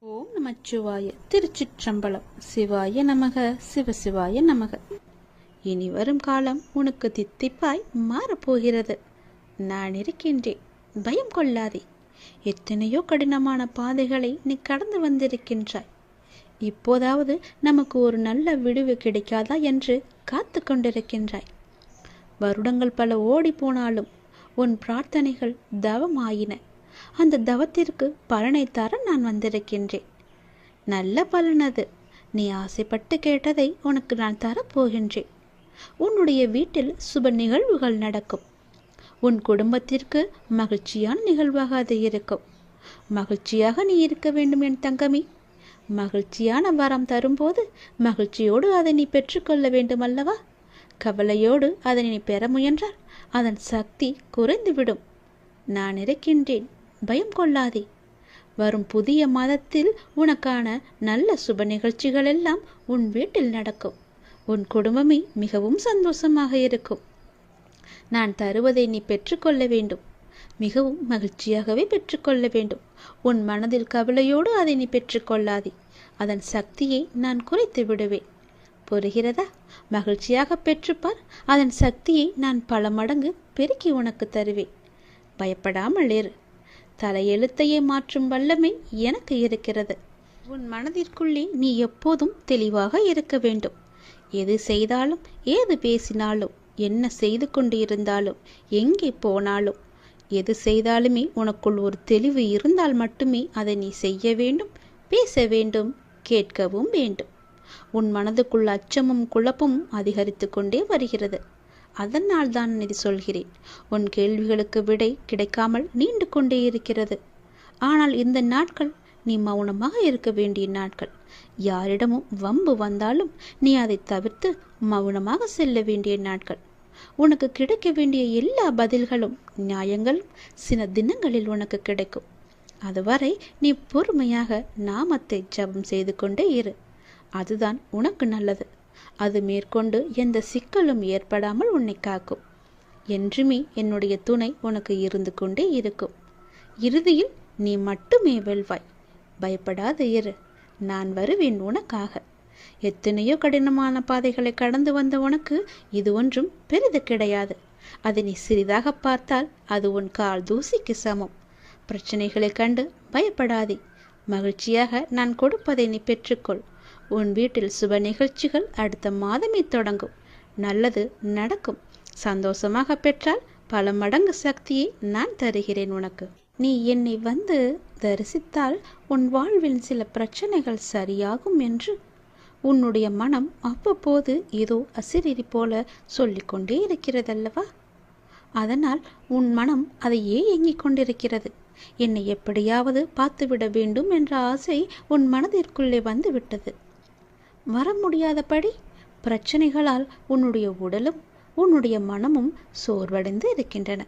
ஓம் நமச்சிவாய. திருச்சிற்றம்பலம். சிவாய நமக, சிவசிவாய நமக. இனி வரும் காலம் உனக்கு தித்திப்பாய் மாறப்போகிறது. நான் இருக்கின்றேன், பயம் கொள்ளாதே. எத்தனையோ கடினமான பாதைகளை நீ கடந்து வந்திருக்கின்றாய். இப்போதாவது நமக்கு ஒரு நல்ல விடுவு கிடைக்காதா என்று காத்து கொண்டிருக்கின்றாய். வருடங்கள் பல ஓடி போனாலும் உன் பிரார்த்தனைகள் தவமாயின. அந்த தவத்திற்கு பலனை தர நான் வந்திருக்கின்றேன். நல்ல பலன் அது. நீ ஆசைப்பட்டு கேட்டதை உனக்கு நான் தரப்போகின்றேன். உன்னுடைய வீட்டில் சுப நிகழ்வுகள் நடக்கும். உன் குடும்பத்திற்கு மகிழ்ச்சியான நிகழ்வாக அது இருக்கும். மகிழ்ச்சியாக நீ இருக்க வேண்டும் என் தங்கமி. மகிழ்ச்சியான வரம் தரும்போது மகிழ்ச்சியோடு அதை நீ பெற்றுக்கொள்ள வேண்டும் அல்லவா? கவலையோடு அதை நீ பெற முயன்றால் அதன் சக்தி குறைந்துவிடும். நான் இருக்கின்றேன், பயம் கொள்ளாதே. வரும் புதிய மாதத்தில் உனக்கான நல்ல சுப நிகழ்ச்சிகள் எல்லாம் உன் வீட்டில் நடக்கும். உன் குடும்பமே மிகவும் சந்தோஷமாக இருக்கும். நான் தருவதை நீ பெற்றுக்கொள்ள வேண்டும். மிகவும் மகிழ்ச்சியாகவே பெற்றுக்கொள்ள வேண்டும். உன் மனதில் கவலையோடு அதை நீ பெற்றுக்கொள்ளாதே. அதன் சக்தியை நான் குறைத்து விடுவேன். புரிகிறதா? மகிழ்ச்சியாக பெற்றுப்பார். அதன் சக்தியை நான் பல மடங்கு பெருக்கி உனக்கு தருவேன். பயப்படாமல் இரு. தலையெழுத்தையே மாற்றும் வல்லமை எனக்கு இருக்கிறது. உன் மனதிற்குள்ளே நீ எப்போதும் தெளிவாக இருக்க வேண்டும். எது செய்தாலும், ஏது பேசினாலும், என்ன செய்து கொண்டு இருந்தாலும், எங்கே போனாலும், எது செய்தாலுமே உனக்குள் ஒரு தெளிவு இருந்தால் மட்டுமே அதை நீ செய்ய வேண்டும், பேச வேண்டும், கேட்கவும் வேண்டும். உன் மனதுக்குள் அச்சமும் குழப்பமும் அதிகரித்து கொண்டே வருகிறது. அதனால் தான் இது சொல்கிறேன். உன் கேள்விகளுக்கு விடை கிடைக்காமல் நீண்டு கொண்டே இருக்கிறது. ஆனால் இந்த நாட்கள் நீ மௌனமாக இருக்க வேண்டிய நாட்கள். யாரிடமும் வம்பு வந்தாலும் நீ அதை தவிர்த்து மௌனமாக செல்ல வேண்டிய நாட்கள். உனக்கு கிடைக்க வேண்டிய எல்லா பதில்களும் நியாயங்களும் சில தினங்களில் உனக்கு கிடைக்கும். அதுவரை நீ பொறுமையாக நாமத்தை ஜபம் செய்து கொண்டே இரு. அதுதான் உனக்கு நல்லது. அது மேற்கொண்டு எந்த சிக்கலும் ஏற்படாமல் உன்னை காக்கும். என்றுமே என்னுடைய துணை உனக்கு இருந்து கொண்டே இருக்கும். இறுதியில் நீ மட்டுமே வெல்வாய். பயப்படாது இரு. நான் வருவேன் உனக்காக. எத்தனையோ கடினமான பாதைகளை கடந்து வந்த உனக்கு இது ஒன்றும் பெரிது கிடையாது. அதை நீ சிறிதாக பார்த்தால் அது உன் கால் தூசிக்கு சமம். பிரச்சனைகளை கண்டு பயப்படாதே. மகிழ்ச்சியாக நான் கொடுப்பதை நீ பெற்றுக்கொள். உன் வீட்டில் சுப நிகழ்ச்சிகள் அடுத்த மாதமே தொடங்கும். நல்லது நடக்கும். சந்தோஷமாக பெற்றால் பல மடங்கு சக்தியை நான் தருகிறேன் உனக்கு. நீ என்னை வந்து தரிசித்தால் உன் வாழ்வில் சில பிரச்சனைகள் சரியாகும் என்று உன்னுடைய மனம் அவ்வப்போது ஏதோ அசிரிரி போல சொல்லிக்கொண்டே இருக்கிறதல்லவா? அதனால் உன் மனம் அதையே ஏங்கிக் கொண்டிருக்கிறது. என்னை எப்படியாவது பார்த்துவிட வேண்டும் என்ற ஆசை உன் மனதிற்குள்ளே வந்து விட்டது. வர முடியாதபடி பிரச்சனைகளால் உன்னுடைய உடலும் உன்னுடைய மனமும் சோர்வடைந்து இருக்கின்றன.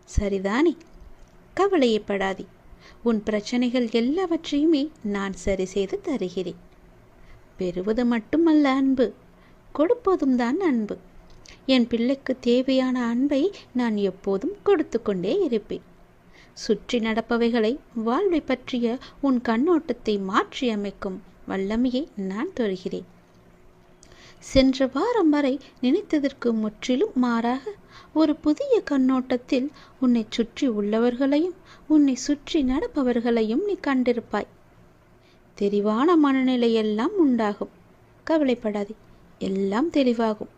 சரிதானே? கவலையப்படாதே. உன் பிரச்சனைகள் எல்லாவற்றையுமே நான் சரி செய்து தருகிறேன். பெறுவது மட்டுமல்ல அன்பு, கொடுப்பதும் தான் அன்பு. என் பிள்ளைக்கு தேவையான அன்பை நான் எப்போதும் கொடுத்து கொண்டே இருப்பேன். சுற்றி நடப்பவைகளை, வாழ்வை பற்றிய உன் கண்ணோட்டத்தை மாற்றி அமைக்கும் வல்லமையை நான் தருகிறேன். சென்ற வாரம் வரை நினைத்ததற்கு முற்றிலும் மாறாக ஒரு புதிய கண்ணோட்டத்தில் உன்னை சுற்றி உள்ளவர்களையும் உன்னை சுற்றி நடப்பவர்களையும் நீ கண்டிருப்பாய். தெளிவான மனநிலையெல்லாம் உண்டாகும். கவலைப்படாதே, எல்லாம் தெளிவாகும்.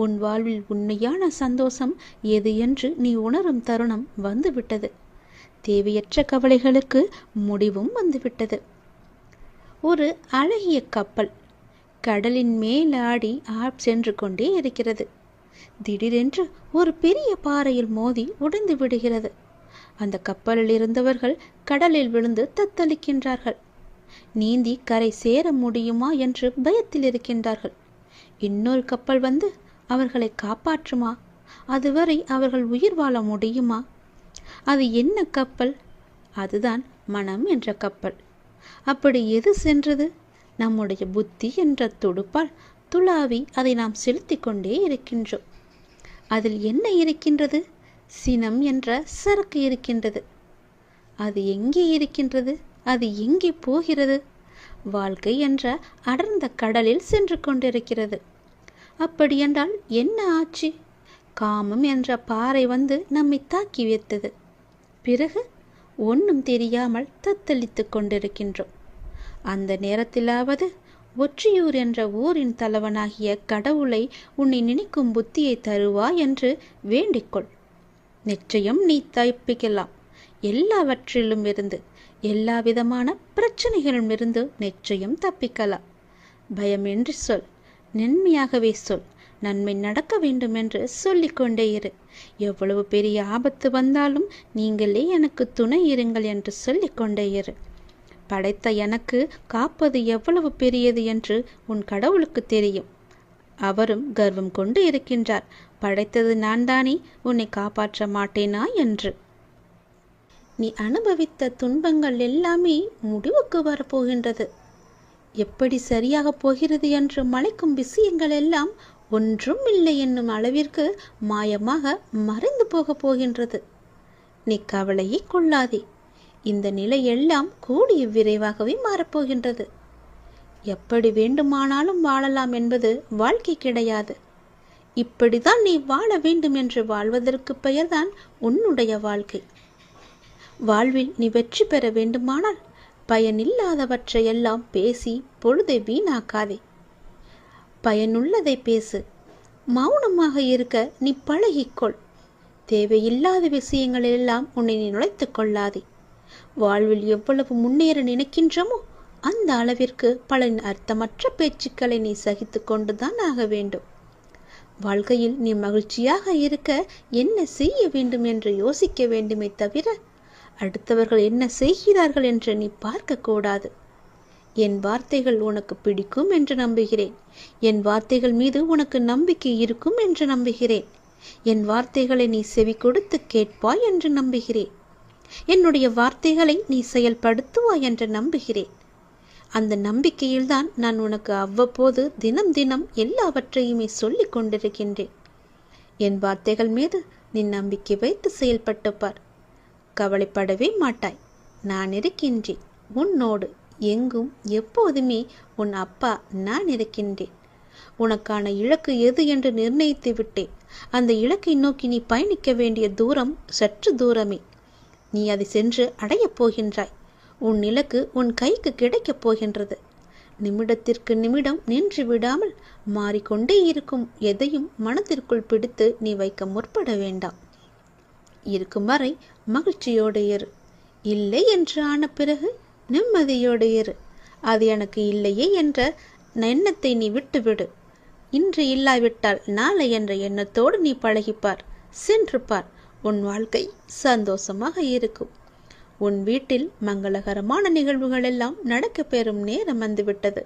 உன் வாழ்வில் உண்மையான சந்தோஷம் எது என்று நீ உணரும் தருணம் வந்துவிட்டது. தேவையற்ற கவலைகளுக்கு முடிவும் வந்துவிட்டது. ஒரு அழகிய கப்பல் கடலின் மேலாடி சென்று கொண்டே இருக்கிறது. திடீரென்று ஒரு பெரிய பாறையில் மோதி உடைந்து விடுகிறது. அந்த கப்பலில் இருந்தவர்கள் கடலில் விழுந்து தத்தளிக்கின்றார்கள். நீந்தி கரை சேர முடியுமா என்று பயத்தில் இருக்கின்றார்கள். இன்னொரு கப்பல் வந்து அவர்களை காப்பாற்றுமா? அதுவரை அவர்கள் உயிர் வாழ முடியுமா? அது என்ன கப்பல்? அதுதான் மனம் என்ற கப்பல். அப்படி எது சென்றது? நம்முடைய புத்தி என்ற துடுப்பால் துளாவி அதை நாம் செலுத்தி கொண்டே இருக்கின்றோம். அதில் என்ன இருக்கின்றது? சினம் என்ற சரக்கு இருக்கின்றது. அது எங்கே இருக்கின்றது? அது எங்கே போகிறது? வாழ்க்கை என்ற அடர்ந்த கடலில் சென்று கொண்டிருக்கிறது. அப்படியென்றால் என்ன ஆச்சு? காமம் என்ற பாறை வந்து நம்மை தாக்கி வைத்தது. பிறகு ஒன்றும் தெரியாமல் தத்தளித்து கொண்டிருக்கின்றோம். அந்த நேரத்திலாவது ஒற்றியூர் என்ற ஊரின் தலைவனாகிய கடவுளை உன்னை நினைக்கும் புத்தியை தருவா என்று வேண்டிக்கொள். நிச்சயம் நீ தப்பிக்கலாம். எல்லாவற்றிலும் இருந்து, எல்லா விதமான பிரச்சனைகளிலும் இருந்து நிச்சயம் தப்பிக்கலாம். பயமின்றி சொல், நன்மையாகவே சொல். நன்மை நடக்க வேண்டும் என்று சொல்லிக்கொண்டே இரு. எவ்வளவு பெரிய ஆபத்து வந்தாலும் நீங்களே எனக்கு துணை இருங்கள் என்று சொல்லிக்கொண்டே இரு. படைத்த எனக்கு காப்பது எவ்வளவு பெரியது என்று உன் கடவுளுக்கு தெரியும். அவரும் கர்வம் கொண்டு இருக்கின்றார், படைத்தது நான் தானே, உன்னை காப்பாற்ற மாட்டேனா என்று. நீ அனுபவித்த துன்பங்கள் எல்லாமே முடிவுக்கு வரப்போகின்றது. எப்படி சரியாக போகிறது என்று மலைக்கும் விஷயங்கள் எல்லாம் ஒன்றும் இல்லை என்னும் அளவிற்கு மாயமாக மறைந்து போகப் போகின்றது. நீ கவலையை கொள்ளாதே. இந்த நிலை எல்லாம் கூடிய விரைவாகவே மாறப்போகின்றது. எப்படி வேண்டுமானாலும் வாழலாம் என்பது வாழ்க்கை கிடையாது. இப்படிதான் நீ வாழ வேண்டும் என்று வாழ்வதற்கு பெயர்தான் உன்னுடைய வாழ்க்கை. வாழ்வில் நீ வெற்றி பெற வேண்டுமானால் பயனில்லாதவற்றையெல்லாம் பேசி பொழுதை வீணாக்காதே. பயனுள்ளதை பேசு. மௌனமாக இருக்க நீ பழகிக்கொள். தேவையில்லாத விஷயங்களெல்லாம் உன்னை நீ நுழைத்துக் கொள்ளாதே. வாழ்வில் எவ்வளவு முன்னேற நினைக்கின்றமோ அந்த அளவிற்கு பல அர்த்தமற்ற பேச்சுக்களை நீ சகித்து கொண்டுதான் ஆக வேண்டும். வாழ்க்கையில் நீ மகிழ்ச்சியாக இருக்க என்ன செய்ய வேண்டும் என்று யோசிக்க வேண்டுமே தவிர அடுத்தவர்கள் என்ன செய்கிறார்கள் என்று நீ பார்க்க கூடாது. என் வார்த்தைகள் உனக்கு பிடிக்கும் என்று நம்புகிறேன். என் வார்த்தைகள் மீது உனக்கு நம்பிக்கை இருக்கும் என்று நம்புகிறேன். என் வார்த்தைகளை நீ செவி கொடுத்து கேட்பாய் என்று நம்புகிறேன். என்னுடைய வார்த்தைகளை நீ செயல்படுத்துவாய் என்று நம்புகிறேன். அந்த நம்பிக்கையில்தான் நான் உனக்கு அவ்வப்போது தினம் தினம் எல்லாவற்றையுமே சொல்லிக் கொண்டிருக்கின்றேன். என் வார்த்தைகள் மீது நீ நம்பிக்கை வைத்து செயல்பட்டு பார். கவலைப்படவே மாட்டாய். நான் இருக்கின்றேன் உன்னோடு. எங்கும் எப்போதுமே உன் அப்பா நான் இருக்கின்றேன். உனக்கான இலக்கு எது என்று நிர்ணயித்து விட்டேன். அந்த இலக்கை நோக்கி நீ பயணிக்க வேண்டிய தூரம் சற்று தூரமே. நீ அதை சென்று அடையப் போகின்றாய். உன் இலக்கு உன் கைக்கு கிடைக்கப் போகின்றது. நிமிடத்திற்கு நிமிடம் நின்று விடாமல் மாறிக்கொண்டே இருக்கும் எதையும் மனத்திற்குள் பிடித்து நீ வைக்க முற்பட வேண்டாம். இருக்கும் வரை மகிழ்ச்சியோடு இரு. இல்லை என்று ஆன பிறகு நிம்மதியோடு இரு. அது எனக்கு இல்லையே என்ற எண்ணத்தை நீ விட்டுவிடு. இன்று இல்லாவிட்டால் நாளை என்ற எண்ணத்தோடு நீ பழகிப்பார். சென்று பார். உன் வாழ்க்கை சந்தோஷமாக இருக்கும். உன் வீட்டில் மங்களகரமான நிகழ்வுகள் எல்லாம் நடக்க பெறும் நேரம் வந்துவிட்டது.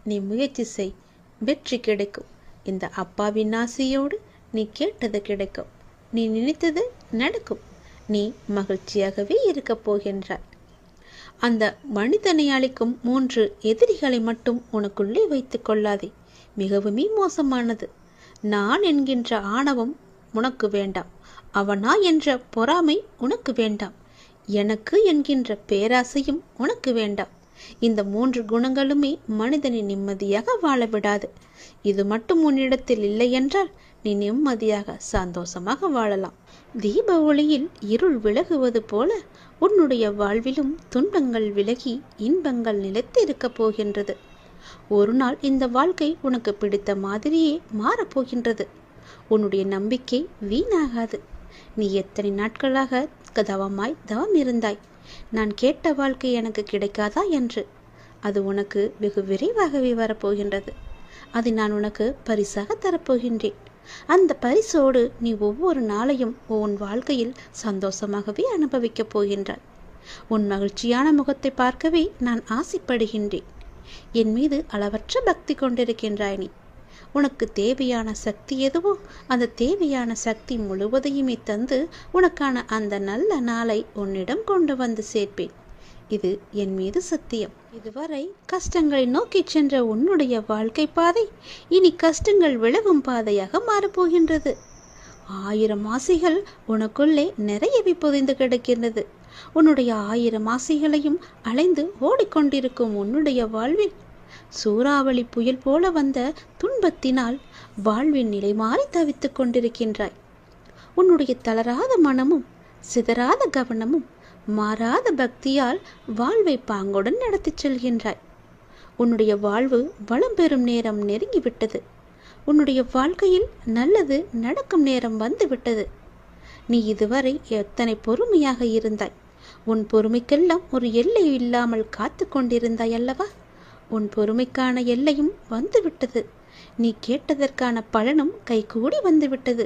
நீ முயற்சி செய். வெற்றி கிடைக்கும். இந்த அப்பாவின் ஆசையோடு நீ கேட்டது கிடைக்கும். நீ நினைத்தது நடக்கும். நீ மகிழ்ச்சியாகவே இருக்கப் போகின்றாய். அந்த மனிதனை அளிக்கும் 3 எதிரிகளை மட்டும் உனக்குள்ளே வைத்துக் கொள்ளாதே. மிகவுமே மோசமானது. நான் என்கின்ற ஆணவம் உனக்கு வேண்டாம். அவனா என்ற பொறாமை உனக்கு வேண்டாம். எனக்கு என்கின்ற பேராசையும் உனக்கு வேண்டாம். இந்த 3 குணங்களுமே மனிதனை நிம்மதியாக வாழ விடாது. இது மட்டும் உன்னிடத்தில் இல்லை என்றால் நீ நிம்மதியாக சந்தோஷமாக வாழலாம். தீப ஒளியில் இருள் விலகுவது போல உன்னுடைய வாழ்விலும் துன்பங்கள் விலகி இன்பங்கள் நிலைத்து இருக்கப் போகின்றது. ஒரு நாள் இந்த வாழ்க்கை உனக்கு பிடித்த மாதிரியே மாறப்போகின்றது. உன்னுடைய நம்பிக்கை வீணாகாது. நீ எத்தனை நாட்களாக தவம் இருந்தாய். நான் கேட்ட வாழ்க்கை எனக்கு கிடைக்காதா என்று. அது உனக்கு வெகு விரைவாகவே வரப்போகின்றது. அதை நான் உனக்கு பரிசாக தரப்போகின்றேன். அந்த பரிசோடு நீ ஒவ்வொரு நாளையும் உன் வாழ்க்கையில் சந்தோஷமாகவே அனுபவிக்கப் போகின்றாய். உன் மகிழ்ச்சியான முகத்தை பார்க்கவே நான் ஆசைப்படுகின்றேன். என் மீது அளவற்ற பக்தி கொண்டிருக்கின்றாய் நீ. உனக்கு தேவையான சக்தி எதுவோ அந்த தேவையான சக்தி முழுவதையுமே தந்து உனக்கான அந்த நல்ல நாளை உன்னிடம் கொண்டு வந்து சேர்ப்பேன். இது என் மீது சத்தியம். இதுவரை கஷ்டங்களை நோக்கி சென்ற உன்னுடைய வாழ்க்கை பாதை இனி கஷ்டங்கள் விலகும் பாதையாக மாறப்போகின்றது. 1000 ஆசைகள் உனக்குள்ளே நிறையவே புதைந்து கிடக்கின்றது. உன்னுடைய 1000 ஆசைகளையும் அலைந்து ஓடிக்கொண்டிருக்கும் உன்னுடைய வாழ்வில் சூறாவளி புயல் போல வந்த துன்பத்தினால் வாழ்வின் நிலை மாறி தவித்துக் கொண்டிருக்கின்றாய். உன்னுடைய தளராத மனமும் சிதறாத கவனமும் மாறாத பக்தியால் வாழ்வை பாங்குடன் நடத்தி செல்கின்றாய். உன்னுடைய வாழ்வு வளம் பெறும் நேரம் நெருங்கிவிட்டது. உன்னுடைய வாழ்க்கையில் நல்லது நடக்கும் நேரம் வந்துவிட்டது. நீ இதுவரை எத்தனை பொறுமையாக இருந்தாய். உன் பொறுமைக்கெல்லாம் ஒரு எல்லை இல்லாமல் காத்து கொண்டிருந்தாய் அல்லவா? உன் பொறுமைக்கான எல்லையும் வந்துவிட்டது. நீ கேட்டதற்கான பலனும் கைகூடி வந்துவிட்டது.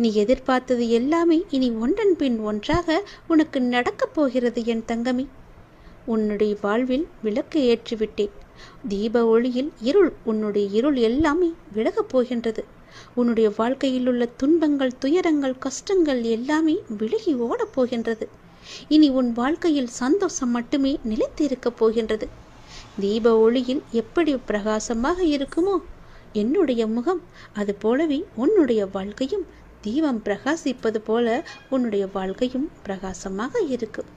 நீ எதிர்பார்த்தது எல்லாமே இனி ஒன்றன் பின் ஒன்றாக உனக்கு நடக்கப் போகிறது என் தங்கமி. உன்னுடைய வாழ்வில் விளக்கு ஏற்றிவிட்டேன். தீப ஒளியில் இருள், உன்னுடைய இருள் எல்லாமே விலகப் போகின்றது. உன்னுடைய வாழ்க்கையில் உள்ள துன்பங்கள், துயரங்கள், கஷ்டங்கள் எல்லாமே விலகி ஓடப் போகின்றது. இனி உன் வாழ்க்கையில் சந்தோஷம் மட்டுமே நிலைத்திருக்கப் போகின்றது. தீப ஒளியில் எப்படி பிரகாசமாக இருக்குமோ என்னுடைய முகம், அது போலவே உன்னுடைய வாழ்க்கையும் தீபம் பிரகாசிப்பது போல உன்னுடைய வாழ்க்கையும் பிரகாசமாக இருக்கும்.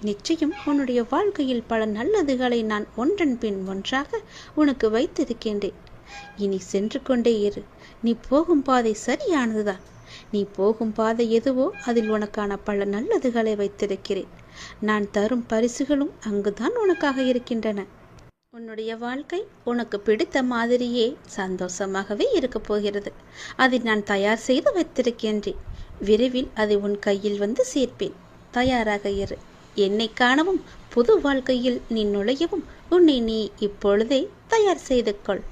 நிச்சயம் உன்னுடைய வாழ்க்கையில் பல நல்லதுகளை நான் ஒன்றன் பின் ஒன்றாக உனக்கு வைத்திருக்கின்றேன். இனி சென்று கொண்டே இரு. நீ போகும் பாதை சரியானதுதான். நீ போகும் பாதை எதுவோ அதில் உனக்கான பல நல்லதுகளை வைத்திருக்கிறேன். நான் தரும் பரிசுகளும் அங்குதான் உனக்காக இருக்கின்றன. உன்னுடைய வாழ்க்கை உனக்கு பிடித்த மாதிரியே சந்தோஷமாகவே இருக்கப் போகிறது. அதை நான் தயார் செய்து வைத்திருக்கின்றேன். விரைவில் அதை உன் கையில் வந்து சேர்ப்பேன். தயாராக இரு. என்னை காணவும் புது வாழ்க்கையில் நீ நுழையவும் உன்னை நீ இப்பொழுதே தயார் செய்து கொள்.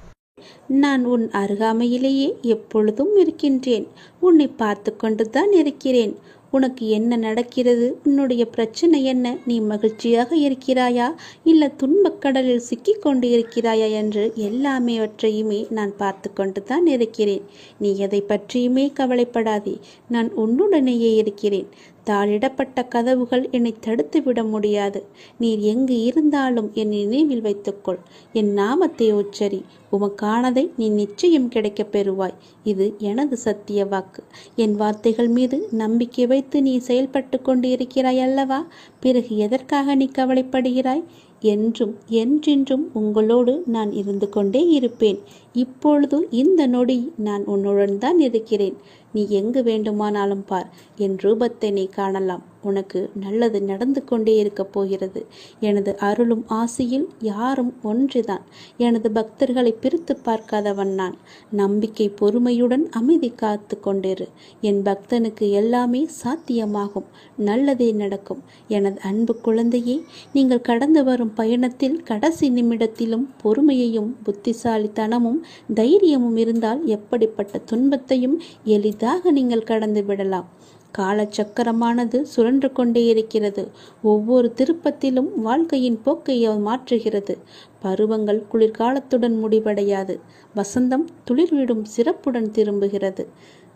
நான் உன் அருகாமையிலேயே எப்பொழுதும் இருக்கின்றேன். உன்னை பார்த்து கொண்டுதான் இருக்கிறேன். உனக்கு என்ன நடக்கிறது? உன்னுடைய பிரச்சனை என்ன? நீ மகிழ்ச்சியாக இருக்கிறாயா இல்லை துன்பக்கடலில் சிக்கி கொண்டு இருக்கிறாயா என்று எல்லாமேவற்றையுமே நான் பார்த்து கொண்டு தான் இருக்கிறேன். நீ எதை பற்றியுமே கவலைப்படாதே. நான் உன்னுடனேயே இருக்கிறேன். தாளிடப்பட்ட கதவுகள் என்னை தடுத்து விட முடியாது. நீர் எங்கு இருந்தாலும் என் நினைவில் வைத்துக்கொள். என் நாமத்தை உச்சரி. உமக்கானதை நீ நிச்சயம் கிடைக்கப் பெறுவாய். இது எனது சத்திய வாக்கு. என் வார்த்தைகள் மீது நம்பிக்கை வைத்து நீ செயல்பட்டு கொண்டு இருக்கிறாய் அல்லவா? பிறகு எதற்காக நீ கவலைப்படுகிறாய்? என்றும் என்றென்றும் உங்களோடு நான் இருந்து கொண்டே இருப்பேன். இப்பொழுது இந்த நொடி நான் உன்னுடன் தான் இருக்கிறேன். நீ எங்கு வேண்டுமானாலும் பார். என் ரூபத்தை நீ காணலாம். உனக்கு நல்லது நடந்து கொண்டே இருக்கப் போகிறது. எனது அருளும் ஆசையில் யாரும் ஒன்றுதான். எனது பக்தர்களை பிரித்து பார்க்காதவன் நான். நம்பிக்கை பொறுமையுடன் அமைதி காத்து கொண்டிரு. என் பக்தனுக்கு எல்லாமே சாத்தியமாகும். நல்லதே நடக்கும். எனது அன்பு குழந்தையே, நீங்கள் கடந்து வரும் பயணத்தில் கடைசி நிமிடத்திலும் பொறுமையையும் புத்திசாலித்தனமும் தைரியமும் இருந்தால் எப்படிப்பட்ட துன்பத்தையும் எளிதாக நீங்கள் கடந்து விடலாம். காலச்சக்கரமானது சுழன்று கொண்டே இருக்கிறது. ஒவ்வொரு திருப்பத்திலும் வாழ்க்கையின் போக்கை மாற்றுகிறது. பருவங்கள் குளிர்காலத்துடன் முடிவடையாது. வசந்தம் துளிர்விடும் சிறப்புடன் திரும்புகிறது.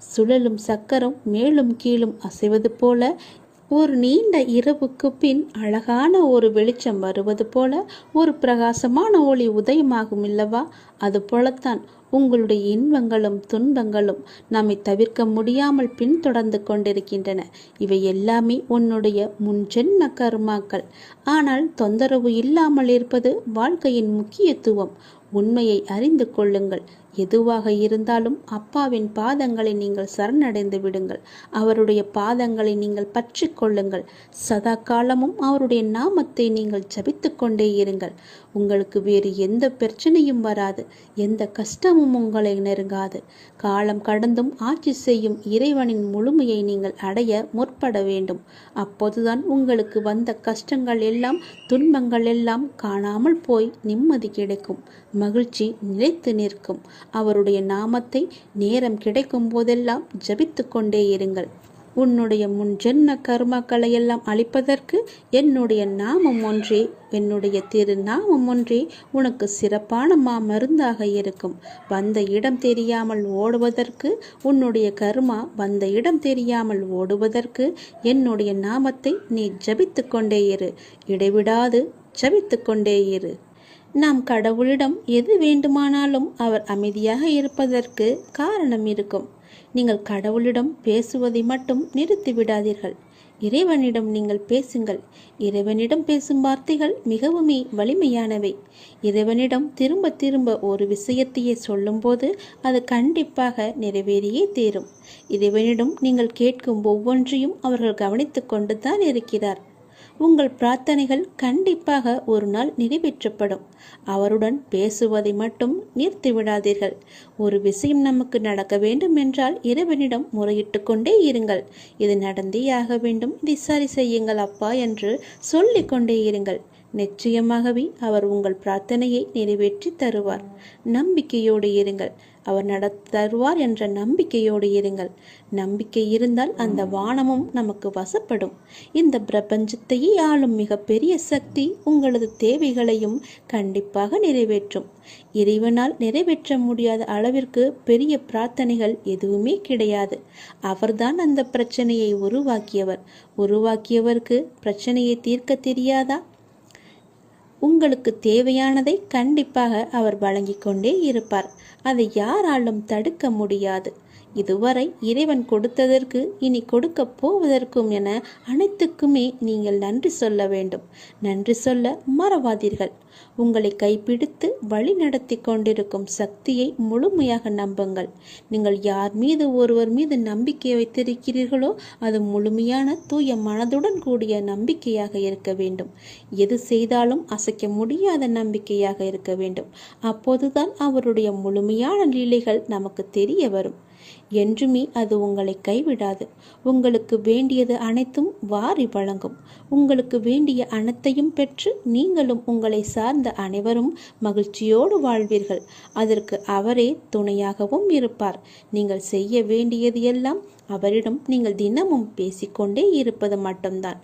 சுழலும் சக்கரம் மேலும் கீழும் அசைவது போல ஒரு நீண்ட இரவுக்கு பின் அழகான ஒரு வெளிச்சம் வருவது போல ஒரு பிரகாசமான ஒளி உதயமாகும் இல்லவா? அது போலத்தான் உங்களுடைய இன்பங்களும் துன்பங்களும் நம்மை தவிர்க்க முடியாமல் பின்தொடர்ந்து கொண்டிருக்கின்றன. இவை எல்லாமே உன்னுடைய முன்ஜென்ம கர்மாக்கள். ஆனால் தொந்தரவு இல்லாமல் இருப்பது வாழ்க்கையின் முக்கியத்துவம். உண்மையை அறிந்து கொள்ளுங்கள். எதுவாக இருந்தாலும் அப்பாவின் பாதங்களை நீங்கள் சரணடைந்து விடுங்கள். அவருடைய பாதங்களை நீங்கள் பற்றி கொள்ளுங்கள். சதா காலமும் அவருடைய நாமத்தை நீங்கள் ஜபித்து கொண்டே இருங்கள். உங்களுக்கு வேறு எந்த பிரச்சனையும் வராது. எந்த கஷ்டமும் உங்களை நெருங்காது. காலம் கடந்தும் ஆட்சி செய்யும் இறைவனின் முழுமையை நீங்கள் அடைய முற்பட வேண்டும். அப்போதுதான் உங்களுக்கு வந்த கஷ்டங்கள் எல்லாம் துன்பங்கள் எல்லாம் காணாமல் போய் நிம்மதி கிடைக்கும். மகிழ்ச்சி நிலைத்து நிற்கும். அவருடைய நாமத்தை நேரம் கிடைக்கும் போதெல்லாம் ஜபித்து கொண்டே இருங்கள். உன்னுடைய முன்ஜென்ம கர்மாக்களை எல்லாம் அழிப்பதற்கு என்னுடைய நாமம் ஒன்றே, என்னுடைய திருநாமம் ஒன்றே உனக்கு சிறப்பான மருந்தாக இருக்கும். வந்த இடம் தெரியாமல் ஓடுவதற்கு, உன்னுடைய கர்மா வந்த இடம் தெரியாமல் ஓடுவதற்கு என்னுடைய நாமத்தை நீ ஜபித்து கொண்டே இரு. இடைவிடாது ஜபித்து கொண்டே இரு. நாம் கடவுளிடம் எது வேண்டுமானாலும் அவர் அமைதியாக இருப்பதற்கு காரணம் இருக்கும். நீங்கள் கடவுளிடம் பேசுவதை மட்டும் நிறுத்தி விடாதீர்கள். இறைவனிடம் நீங்கள் பேசுங்கள். இறைவனிடம் பேசும் வார்த்தைகள் மிகவுமே வலிமையானவை. இறைவனிடம் திரும்ப திரும்ப ஒரு விஷயத்தையே சொல்லும்போது அது கண்டிப்பாக நிறைவேறியே தீரும். இறைவனிடம் நீங்கள் கேட்கும் ஒவ்வொன்றையும் அவர்கள் கவனித்து கொண்டு தான் இருக்கிறார். உங்கள் பிரார்த்தனைகள் கண்டிப்பாக ஒரு நாள் நிறைவேற்றப்படும். அவருடன் பேசுவதை மட்டும் நிறுத்திவிடாதீர்கள். ஒரு விஷயம் நமக்கு நடக்க வேண்டும் என்றால் இறைவனிடம் முறையிட்டு கொண்டே இருங்கள். இது நடந்தே ஆக வேண்டும், இதை சரி செய்யுங்கள் அப்பா என்று சொல்லிக் கொண்டே இருங்கள். நிச்சயமாகவே அவர் உங்கள் பிரார்த்தனையை நிறைவேற்றி தருவார். நம்பிக்கையோடு இருங்கள். அவர் தருவார் என்ற நம்பிக்கையோடு இருங்கள். நம்பிக்கை இருந்தால் அந்த வானமும் நமக்கு வசப்படும். இந்த பிரபஞ்சத்தையே ஆளும் மிகப்பெரிய சக்தி உங்களது தேவைகளையும் கண்டிப்பாக நிறைவேற்றும். இறைவனால் நிறைவேற்ற முடியாத அளவிற்கு பெரிய பிரார்த்தனைகள் எதுவுமே கிடையாது. அவர்தான் அந்த பிரச்சனையை உருவாக்கியவருக்கு பிரச்சனையை தீர்க்க தெரியாதா? உங்களுக்கு தேவையானதை கண்டிப்பாக அவர் வழங்கிக் கொண்டே இருப்பார். அதை யாராலும் தடுக்க முடியாது. இதுவரை இறைவன் கொடுத்ததற்கு இனி கொடுக்க போவதற்கும் என அனைத்துக்குமே நீங்கள் நன்றி சொல்ல வேண்டும். நன்றி சொல்ல மறவாதீர்கள். உங்களை கைப்பிடித்து வழி நடத்தி கொண்டிருக்கும் சக்தியை முழுமையாக நம்புங்கள். நீங்கள் யார் மீது ஒருவர் மீது நம்பிக்கை வைத்திருக்கிறீர்களோ அது முழுமையான தூய மனதுடன் கூடிய நம்பிக்கையாக இருக்க வேண்டும். எது செய்தாலும் அசைக்க முடியாத நம்பிக்கையாக இருக்க வேண்டும். அப்போதுதான் அவருடைய முழுமையான லீலைகள் நமக்கு தெரிய வரும். என்றுமே அது உங்களை கைவிடாது. உங்களுக்கு வேண்டியது அனைத்தும் வாரி வழங்கும். உங்களுக்கு வேண்டிய அனைத்தையும் பெற்று நீங்களும் உங்களை சார்ந்த அனைவரும் மகிழ்ச்சியோடு வாழ்வீர்கள். அதற்கு அவரே துணையாகவும் இருப்பார். நீங்கள் செய்ய வேண்டியது எல்லாம் அவரிடம் நீங்கள் தினமும் பேசிக்கொண்டே இருப்பது மட்டும்தான்.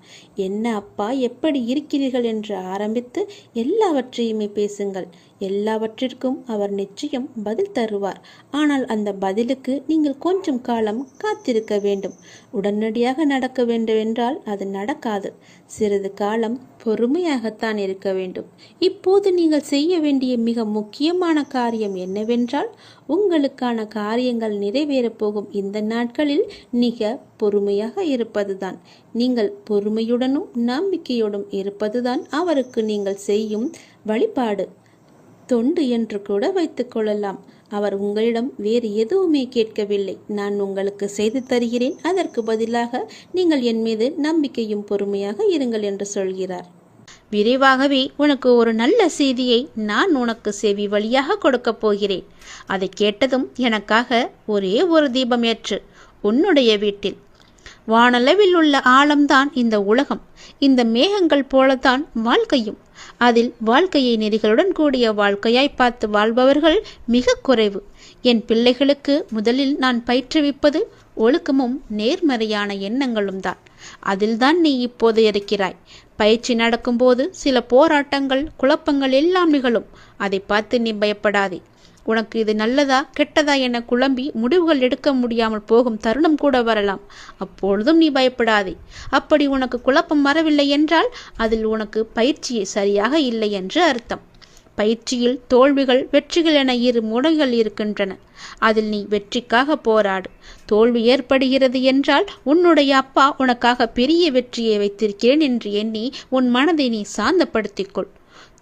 என்ன அப்பா, எப்படி இருக்கிறீர்கள் என்று ஆரம்பித்து எல்லாவற்றையுமே பேசுங்கள். எல்லாவற்றிற்கும் அவர் நிச்சயம் பதில் தருவார். ஆனால் அந்த பதிலுக்கு நீங்கள் கொஞ்சம் காலம் காத்திருக்க வேண்டும். உடனடியாக நடக்க வேண்டும் என்றால் அது நடக்காது. சிறிது காலம் பொறுமையாகத்தான் இருக்க வேண்டும். இப்போது நீங்கள் செய்ய வேண்டிய மிக முக்கியமான காரியம் என்னவென்றால், உங்களுக்கான காரியங்கள் நிறைவேறப் போகும் இந்த நாட்களில் மிக பொறுமையாக இருப்பதுதான். நீங்கள் பொறுமையுடனும் நம்பிக்கையோடும் இருப்பதுதான் அவருக்கு நீங்கள் செய்யும் வழிபாடு, தொண்டு என்று கூட வைத்துக் கொள்ளலாம். அவர் உங்களிடம் வேறு எதுவுமே கேட்கவில்லை. நான் உங்களுக்கு செய்து தருகிறேன், அதற்கு பதிலாக நீங்கள் என் மீது நம்பிக்கையும் பொறுமையாக இருங்கள் என்று சொல்கிறார். விரைவாகவே உனக்கு ஒரு நல்ல செய்தியை நான் உனக்கு செவி வழியாக கொடுக்கப் போகிறேன். அதை கேட்டதும் எனக்காக ஒரே ஒரு தீபம் ஏற்று உன்னுடைய வீட்டில். வானளவில் உள்ள ஆழம்தான் இந்த உலகம். இந்த மேகங்கள் போலத்தான் வாழ்க்கையும். அதில் வாழ்க்கையை நெறிகளுடன் கூடிய வாழ்க்கையாய் பார்த்து வாழ்பவர்கள் மிக குறைவு. என் பிள்ளைகளுக்கு முதலில் நான் பயிற்றுவிப்பது ஒழுக்கமும் நேர்மறையான எண்ணங்களும் தான். அதில்தான் நீ இப்போது இருக்கிறாய். பயிற்சி நடக்கும்போது சில போராட்டங்கள், குழப்பங்கள் எல்லாம் நிகழும். அதை பார்த்து நீ பயப்படாதே. உனக்கு இது நல்லதா கெட்டதா என குழம்பி முடிவுகள் எடுக்க முடியாமல் போகும் தருணம் கூட வரலாம். அப்பொழுதும் நீ பயப்படாதே. அப்படி உனக்கு குழப்பம் வரவில்லை என்றால் அதில் உனக்கு பயிற்சி சரியாக இல்லை என்று அர்த்தம். பயிற்சியில் தோல்விகள், வெற்றிகள் என இரு முனைகள் இருக்கின்றன. அதில் நீ வெற்றிக்காக போராடு. தோல்வி ஏற்படுகிறது என்றால் உன்னுடைய அப்பா உனக்காக பெரிய வெற்றியை வைத்திருக்கிறேன் என்று எண்ணி உன் மனதை நீ சாந்தப்படுத்திக்கொள்.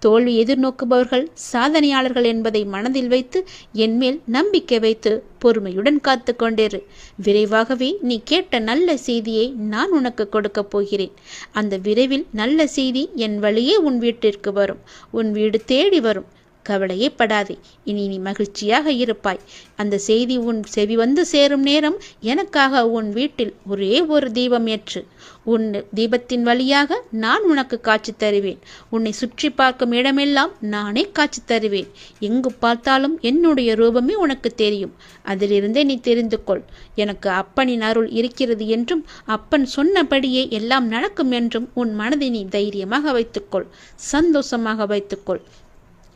தோல்வி எதிர்நோக்குபவர்கள் சாதனையாளர்கள் என்பதை மனதில் வைத்து என்மேல் நம்பிக்கை வைத்து பொறுமையுடன் காத்து கொண்டிரு. விரைவாகவே நீ கேட்ட நல்ல செய்தியை நான் உனக்கு கொடுக்கப் போகிறேன். அந்த விரைவில் நல்ல செய்தி என் வழியே உன் வீட்டிற்கு வரும். உன் வீடு தேடி வரும். கவலையே படாதே. இனி நீ மகிழ்ச்சியாக இருப்பாய். அந்த செய்தி உன் செவி வந்து சேரும் நேரம் எனக்காக உன் வீட்டில் ஒரே ஒரு தீபம் ஏற்று. உன் தீபத்தின் வழியாக நான் உனக்கு காட்சி தருவேன். உன்னை சுற்றி பார்க்கும் இடமெல்லாம் நானே காட்சி தருவேன். எங்கு பார்த்தாலும் என்னுடைய ரூபமே உனக்கு தெரியும். அதிலிருந்தே நீ தெரிந்து கொள். எனக்கு அப்பனின் அருள் இருக்கிறது என்றும் அப்பன் சொன்னபடியே எல்லாம் நடக்கும் என்றும் உன் மனதை நீ தைரியமாக வைத்துக்கொள். சந்தோஷமாக வைத்துக்கொள்.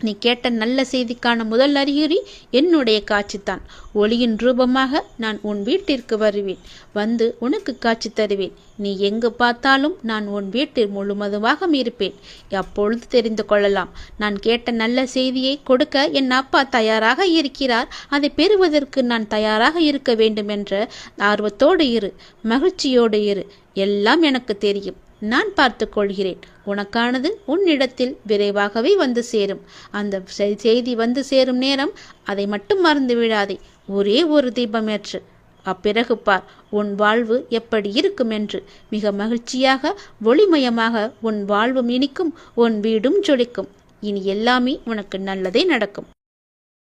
நீ கேட்ட நல்ல செய்திக்கான முதல் அறிகுறி என்னுடைய காட்சித்தான். ஒளியின் ரூபமாக நான் உன் வீட்டிற்கு வருவேன். வந்து உனக்கு காட்சி தருவேன். நீ எங்கு பார்த்தாலும் நான் உன் வீட்டில் முழுவதுமாக இருப்பேன். அப்பொழுது தெரிந்து கொள்ளலாம். நான் கேட்ட நல்ல செய்தியை கொடுக்க என் அப்பா தயாராக இருக்கிறார். அதை பெறுவதற்கு நான் தயாராக இருக்க வேண்டும் என்ற ஆர்வத்தோடு இரு, மகிழ்ச்சியோடு இரு. எல்லாம் எனக்கு தெரியும். நான் பார்த்து கொள்கிறேன். உனக்கானது உன்னிடத்தில் விரைவாகவே வந்து சேரும். அந்த செய்தி வந்து சேரும் நேரம் அதை மட்டும் மறந்து விடாதே. ஒரே ஒரு தீபமேற்று அப்பிறகு பார் உன் வாழ்வு எப்படி இருக்கும் என்று. மிக மகிழ்ச்சியாக ஒளிமயமாக உன் வாழ்வும் இனிக்கும், உன் வீடும் ஜொலிக்கும். இனி எல்லாமே உனக்கு நல்லதே நடக்கும்.